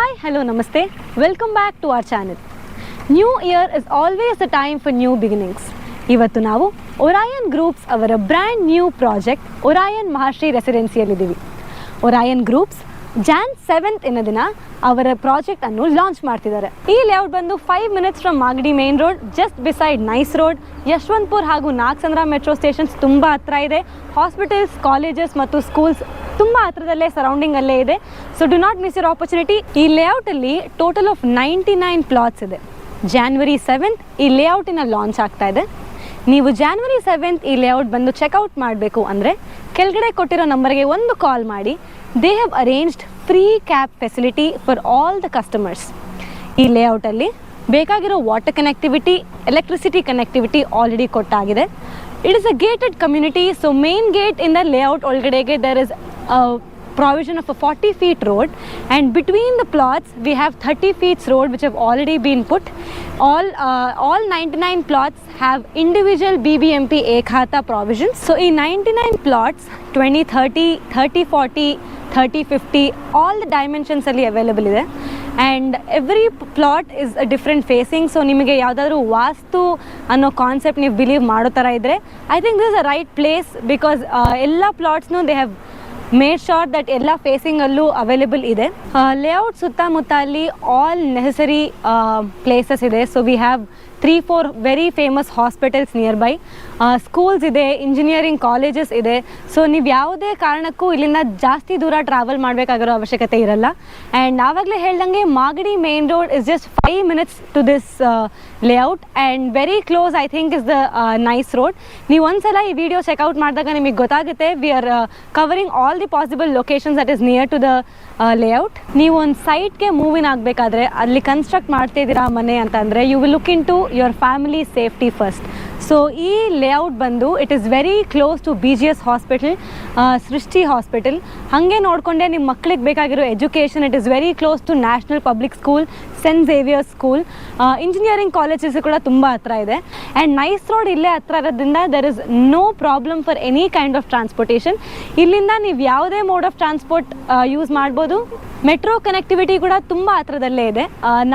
Hi, hello, namaste. Welcome back to our channel. New year is always a time for new beginnings. ಇವತ್ತು ನಾವು Orion groups ಅವರ brand new project Orion Mahashri ರೆಸಿಡೆನ್ಸಿಯಲ್ಲಿದ್ದೀವಿ. Orion groups Jan 7th ಇನ ದಿನ ಅವರ project ಅನ್ನು launch ಮಾಡ್ತಿದ್ದಾರೆ. ಈ ಲೇಔಟ್ ಬಂದು 5 minutes from Magadi main road, just beside NICE road, Yeshwantpur ಹಾಗೂ ನಾಗಸಂದ್ರ ಮೆಟ್ರೋ ಸ್ಟೇಷನ್ಸ್ ತುಂಬ ಹತ್ರ ಇದೆ. ಹಾಸ್ಪಿಟಲ್ಸ್, ಕಾಲೇಜಸ್ ಮತ್ತು ಸ್ಕೂಲ್ಸ್ ತುಂಬ ಹತ್ರದಲ್ಲೇ ಸರೌಂಡಿಂಗ್ ಅಲ್ಲೇ ಇದೆ. So do not miss your opportunity. ಈ ಲೇಔಟಲ್ಲಿ ಟೋಟಲ್ ಆಫ್ 99 ಪ್ಲಾಟ್ಸ್ ಇದೆ. January 7th ಈ ಲೇಔಟಿನ ಲಾಂಚ್ ಆಗ್ತಾ ಇದೆ. ನೀವು January 7th ಈ ಲೇಔಟ್ ಬಂದು ಚೆಕ್ಔಟ್ ಮಾಡಬೇಕು ಅಂದರೆ ಕೆಳಗಡೆ ಕೊಟ್ಟಿರೋ ನಂಬರ್ಗೆ ಒಂದು ಕಾಲ್ ಮಾಡಿ. They have arranged free cab facility for all the customers. ಈ ಲೇಔಟಲ್ಲಿ ಬೇಕಾಗಿರೋ water connectivity, electricity connectivity already ಕೊಟ್ಟಾಗಿದೆ. It is a gated community. So main gate ಇಂದ ಲೇಔಟ್ ಒಳಗಡೆಗೆ there is provision of a 40 feet road, and between the plots we have 30 feet road which have already been put. All 99 plots have individual BBMP Ekhata provisions. So in 99 plots 20 30 30 40 30 50 all the dimensions alli available ide, and every plot is a different facing. So nimage yavadru vastu anno concept ನೀವು believe ಮಾಡೋ ಥರ ಇದ್ದರೆ I think this is a right place, because ಎಲ್ಲ ಪ್ಲಾಟ್ಸ್ನು they have made sure that ಎಲ್ಲ ಫೇಸಿಂಗಲ್ಲೂ available ಇದೆ. Layout ಸುತ್ತಮುತ್ತ ಅಲ್ಲಿ all necessary places ಇದೆ. So we have 3-4 very famous hospitals near by, schools ಇದೆ, ಇಂಜಿನಿಯರಿಂಗ್ ಕಾಲೇಜಸ್ ಇದೆ. ಸೊ ನೀವು ಯಾವುದೇ ಕಾರಣಕ್ಕೂ ಇಲ್ಲಿಂದ ಜಾಸ್ತಿ ದೂರ ಟ್ರಾವೆಲ್ ಮಾಡಬೇಕಾಗಿರೋ ಅವಶ್ಯಕತೆ ಇರಲ್ಲ. ಆ್ಯಂಡ್ ಆವಾಗಲೇ ಹೇಳ್ದಂಗೆ Magadi main road is just 5 minutes to this layout, and very close I think is the NICE road. ನೀವು ಒಂದ್ಸಲ ಈ ವಿಡಿಯೋ ಚೆಕ್ಔಟ್ ಮಾಡಿದಾಗ ನಿಮಗೆ ಗೊತ್ತಾಗುತ್ತೆ. We are covering all the possible locations that is near to the layout. ನೀವು ಒಂದು ಸೈಟ್ಗೆ move in ಆಗಬೇಕಾದ್ರೆ ಅಲ್ಲಿ ಕನ್ಸ್ಟ್ರಕ್ಟ್ ಮಾಡ್ತಿದ್ದೀರಾ ಮನೆ ಅಂತಂದರೆ you will look in to your family safety first. So ಈ ಲೇಔಟ್ ಬಂದು it is very close to BGS hospital, Srishti hospital. ಹಾಗೆ ನೋಡಿಕೊಂಡೆ ನಿಮ್ಮ ಮಕ್ಕಳಿಗೆ ಬೇಕಾಗಿರೋ education it is very close to National Public School, Saint Xavier's School, engineering colleges ಕೂಡ ತುಂಬ ಹತ್ರ ಇದೆ. ಆ್ಯಂಡ್ ನೈಸ್ ರೋಡ್ ಇಲ್ಲೇ ಹತ್ರ ಇರೋದ್ರಿಂದ there is no problem for any kind of transportation. ಇಲ್ಲಿಂದ ನೀವು ಯಾವುದೇ ಮೋಡ್ ಆಫ್ ಟ್ರಾನ್ಸ್ಪೋರ್ಟ್ ಯೂಸ್ ಮಾಡ್ಬೋದು. ಮೆಟ್ರೋ ಕನೆಕ್ಟಿವಿಟಿ ಕೂಡ ತುಂಬ ಹತ್ರದಲ್ಲೇ ಇದೆ.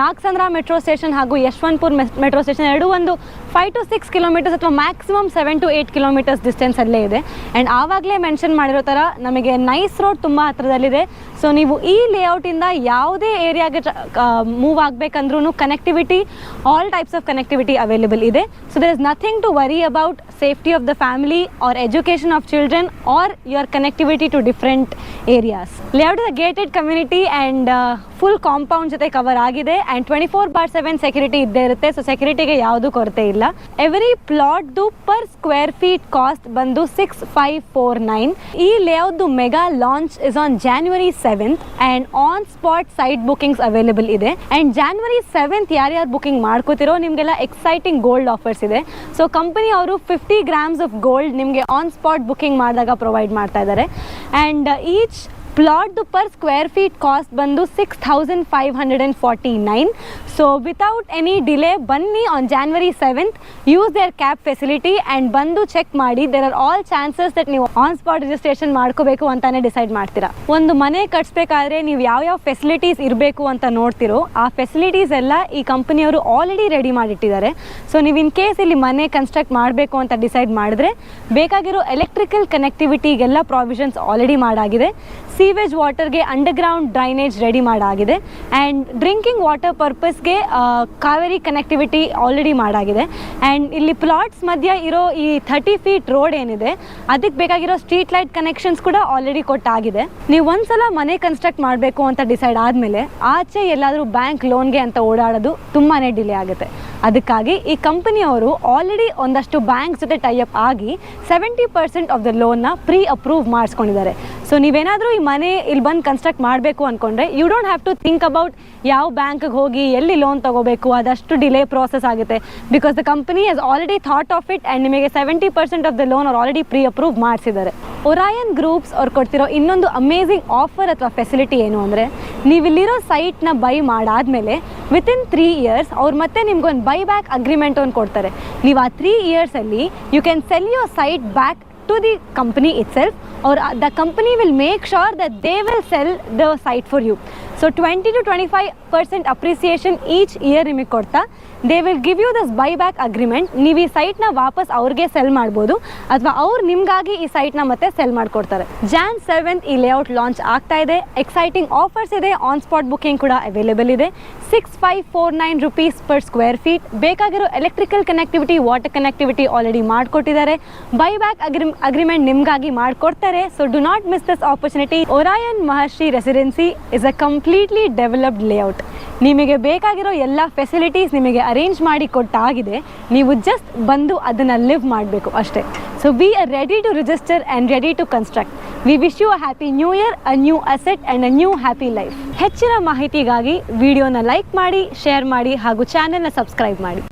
ನಾಗಸಂದ್ರ ಮೆಟ್ರೋ ಸ್ಟೇಷನ್ ಹಾಗೂ ಯಶವಂತಪುರ ಮೆಟ್ರೋ ಸ್ಟೇಷನ್ ಎರಡೂ ಒಂದು 5 to 6 kilometers ಅಥವಾ ಮ್ಯಾಕ್ಸಿಮಮ್ 7 to 8 kilometers ಡಿಸ್ಟೆನ್ಸಲ್ಲೇ ಇದೆ. ಆ್ಯಂಡ್ ಆವಾಗಲೇ ಮೆನ್ಷನ್ ಮಾಡಿರೋ ಥರ ನಮಗೆ ನೈಸ್ ರೋಡ್ ತುಂಬ ಹತ್ರದಲ್ಲಿದೆ. ಸೊ ನೀವು ಈ ಲೇಔಟಿಂದ ಯಾವುದೇ ಏರಿಯಾಗೆ ಮೂವ್ ಆಗಬೇಕಂದ್ರೂ connectivity, all types of connectivity available ಇದೆ. So there is nothing to worry about safety of the family or education of children or your connectivity to different areas. Layout is a gated community and full compound ಜೊತೆ cover ಆಗಿದೆ. And 24/7 security ಇದ್ದೇ ಇರುತ್ತೆ. So ಸೆಕ್ಯೂರಿಟಿಗೆ ಯಾವುದೂ ಕೊರತೆ ಇಲ್ಲ. Every ಪ್ಲಾಟ್ದು per square feet cost ಬಂದು 6549. ಈ ಲೇಔಟ್ದು mega launch is on January 7th and on spot site bookings available ಇದೆ. ಆ್ಯಂಡ್ January 7th ಯಾರ್ಯಾರು ಬುಕಿಂಗ್ ಮಾಡ್ಕೋತಿರೋ ನಿಮಗೆಲ್ಲ ಎಕ್ಸೈಟಿಂಗ್ ಗೋಲ್ಡ್ ಆಫರ್ಸ್ ಇದೆ. ಸೊ ಕಂಪನಿ ಅವರು 50 grams ಆಫ್ ಗೋಲ್ಡ್ ನಿಮಗೆ ಆನ್ ಸ್ಪಾಟ್ ಬುಕಿಂಗ್ ಮಾಡಿದಾಗ ಪ್ರೊವೈಡ್ ಮಾಡ್ತಾ ಇದ್ದಾರೆ. ಆ್ಯಂಡ್ ಈಚ್ ಪ್ಲಾಟ್ದು ಪರ್ ಸ್ಕ್ವೇರ್ ಫೀಟ್ ಕಾಸ್ಟ್ ಬಂದು 6549. ಸೊ ವಿತೌಟ್ ಎನಿ ಡಿಲೇ ಬನ್ನಿ on January 7th, use their cab facility and ಬಂದು ಚೆಕ್ ಮಾಡಿ. There are all chances that ನೀವು ಆನ್ ಸ್ಪಾಟ್ ರಿಜಿಸ್ಟ್ರೇಷನ್ ಮಾಡ್ಕೋಬೇಕು ಅಂತಾನೆ ಡಿಸೈಡ್ ಮಾಡ್ತೀರಾ. ಒಂದು ಮನೆ ಕಟ್ಸ್ಬೇಕಾದ್ರೆ ನೀವು ಯಾವ್ಯಾವ ಫೆಸಿಲಿಟೀಸ್ ಇರಬೇಕು ಅಂತ ನೋಡ್ತಿರೋ ಆ ಫೆಸಿಲಿಟೀಸ್ ಎಲ್ಲ ಈ ಕಂಪನಿಯವರು ಆಲ್ರೆಡಿ ರೆಡಿ ಮಾಡಿಟ್ಟಿದ್ದಾರೆ. ಸೊ ನೀವು ಇನ್ ಕೇಸ್ ಇಲ್ಲಿ ಮನೆ ಕನ್ಸ್ಟ್ರಕ್ಟ್ ಮಾಡಬೇಕು ಅಂತ ಡಿಸೈಡ್ ಮಾಡಿದ್ರೆ ಬೇಕಾಗಿರೋ ಎಲೆಕ್ಟ್ರಿಕಲ್ ಕನೆಕ್ಟಿವಿಟಿಗೆಲ್ಲ ಪ್ರಾವಿಷನ್ಸ್ ಆಲ್ರೆಡಿ ಮಾಡಾಗಿದೆ. ಸೀವೇಜ್ ವಾಟರ್ಗೆ ಅಂಡರ್ಗ್ರೌಂಡ್ ಡ್ರೈನೇಜ್ ರೆಡಿ ಮಾಡಾಗಿದೆ. ಆ್ಯಂಡ್ ಡ್ರಿಂಕಿಂಗ್ ವಾಟರ್ ಪರ್ಪಸ್ಗೆ ಕಾವೇರಿ ಕನೆಕ್ಟಿವಿಟಿ ಆಲ್ರೆಡಿ ಮಾಡಾಗಿದೆ. ಆ್ಯಂಡ್ ಇಲ್ಲಿ ಪ್ಲಾಟ್ಸ್ ಮಧ್ಯ ಇರೋ ಈ 30 feet ರೋಡ್ ಏನಿದೆ ಅದಕ್ಕೆ ಬೇಕಾಗಿರೋ ಸ್ಟ್ರೀಟ್ ಲೈಟ್ ಕನೆಕ್ಷನ್ಸ್ ಕೂಡ ಆಲ್ರೆಡಿ ಕೊಟ್ಟಾಗಿದೆ. ನೀವು ಒಂದ್ಸಲ ಮನೆ ಕನ್ಸ್ಟ್ರಕ್ಟ್ ಮಾಡಬೇಕು ಅಂತ ಡಿಸೈಡ್ ಆದಮೇಲೆ ಆಚೆ ಎಲ್ಲಾದರೂ ಬ್ಯಾಂಕ್ ಲೋನ್ಗೆ ಅಂತ ಓಡಾಡೋದು ತುಂಬಾ ಡಿಲೇ ಆಗುತ್ತೆ. ಅದಕ್ಕಾಗಿ ಈ ಕಂಪನಿಯವರು ಆಲ್ರೆಡಿ ಒಂದಷ್ಟು ಬ್ಯಾಂಕ್ ಜೊತೆ ಟೈಅಪ್ ಆಗಿ 70% ಆಫ್ ದ ಲೋನ್ನ ಪ್ರೀ ಅಪ್ರೂವ್ ಮಾಡಿಸ್ಕೊಂಡಿದ್ದಾರೆ. ಸೊ ನೀವೇನಾದರೂ ಈ ಮನೆ ಇಲ್ಲಿ ಬಂದು ಕನ್ಸ್ಟ್ರಕ್ಟ್ ಮಾಡಬೇಕು ಅಂದ್ಕೊಂಡ್ರೆ you don't have to think about ಯಾವ ಬ್ಯಾಂಕ್ಗೆ ಹೋಗಿ ಎಲ್ಲಿ ಲೋನ್ ತೊಗೋಬೇಕು, ಅದಷ್ಟು ಡಿಲೇ ಪ್ರೋಸೆಸ್ ಆಗುತ್ತೆ. Because the company has already thought of it and ನಿಮಗೆ 70% ಆಫ್ ದ ಲೋನ್ ಅವ್ರು ಆಲ್ರೆಡಿ ಪ್ರೀ ಅಪ್ರೂವ್ ಮಾಡಿಸಿದ್ದಾರೆ. ಒರಾಯನ್ ಗ್ರೂಪ್ಸ್ ಅವ್ರು ಕೊಡ್ತಿರೋ ಇನ್ನೊಂದು ಅಮೇಝಿಂಗ್ ಆಫರ್ ಅಥವಾ ಫೆಸಿಲಿಟಿ ಏನು ಅಂದರೆ, ನೀವಿಲ್ಲಿರೋ ಸೈಟ್ನ ಬೈ ಮಾಡಾದಮೇಲೆ ವಿತಿನ್ 3 years ಅವ್ರು ಮತ್ತೆ ನಿಮ್ಗೊಂದು ಬೈ ಬ್ಯಾಕ್ ಅಗ್ರಿಮೆಂಟ್ ಒಂದು ಕೊಡ್ತಾರೆ. ನೀವು ಆ 3 yearsಲ್ಲಿ you can sell your site back to the company itself, or the company will make sure that they will sell the site for you. So 20 to 25% appreciation each year ನಿಮಗೆ ಕೊಡ್ತಾ they will give you this buy back agreement. ನೀವು ಈ ಸೈಟ್ನ ವಾಪಸ್ ಅವ್ರಿಗೆ cell ಮಾಡ್ಬೋದು ಅಥವಾ ಅವ್ರು ನಿಮಗಾಗಿ ಈ ಸೈಟ್ನ ಮತ್ತೆ ಸೆಲ್ ಮಾಡಿಕೊಡ್ತಾರೆ. Jan 7th ಈ ಲೇಔಟ್ ಲಾಂಚ್ ಆಗ್ತಾ ಇದೆ. ಎಕ್ಸೈಟಿಂಗ್ ಆಫರ್ಸ್ ಇದೆ, ಆನ್ ಸ್ಪಾಟ್ ಬುಕಿಂಗ್ ಕೂಡ ಅವೈಲೇಬಲ್ ಇದೆ. 6549 rupees ಪರ್ ಸ್ಕ್ವೇರ್ ಫೀಟ್. ಬೇಕಾಗಿರೋ electrical connectivity, water connectivity already ಮಾಡಿಕೊಟ್ಟಿದ್ದಾರೆ. ಬೈ ಬ್ಯಾಕ್ ಅಗ್ರಿಮೆಂಟ್ ನಿಮಗಾಗಿ ಮಾಡಿಕೊಡ್ತಾರೆ. So do not miss this opportunity. Orion Maharshi residency is a completely developed layout. ನಿಮಗೆ ಬೇಕಾಗಿರೋ ಎಲ್ಲ ಫೆಸಿಲಿಟೀಸ್ ನಿಮಗೆ ಅರೇಂಜ್ ಮಾಡಿ ಕೊಟ್ಟಾಗಿದೆ. ನೀವು ಜಸ್ಟ್ ಬಂದು ಅದನ್ನು ಲಿವ್ ಮಾಡಬೇಕು ಅಷ್ಟೇ. So we are ready to register and ready to construct. We wish you a happy new year, a new asset and a new happy life. ಹೆಚ್ಚಿನ ಮಾಹಿತಿಗಾಗಿ ವಿಡಿಯೋನ ಲೈಕ್ ಮಾಡಿ, ಶೇರ್ ಮಾಡಿ ಹಾಗೂ ಚಾನೆಲ್ನ ಸಬ್ಸ್ಕ್ರೈಬ್ ಮಾಡಿ.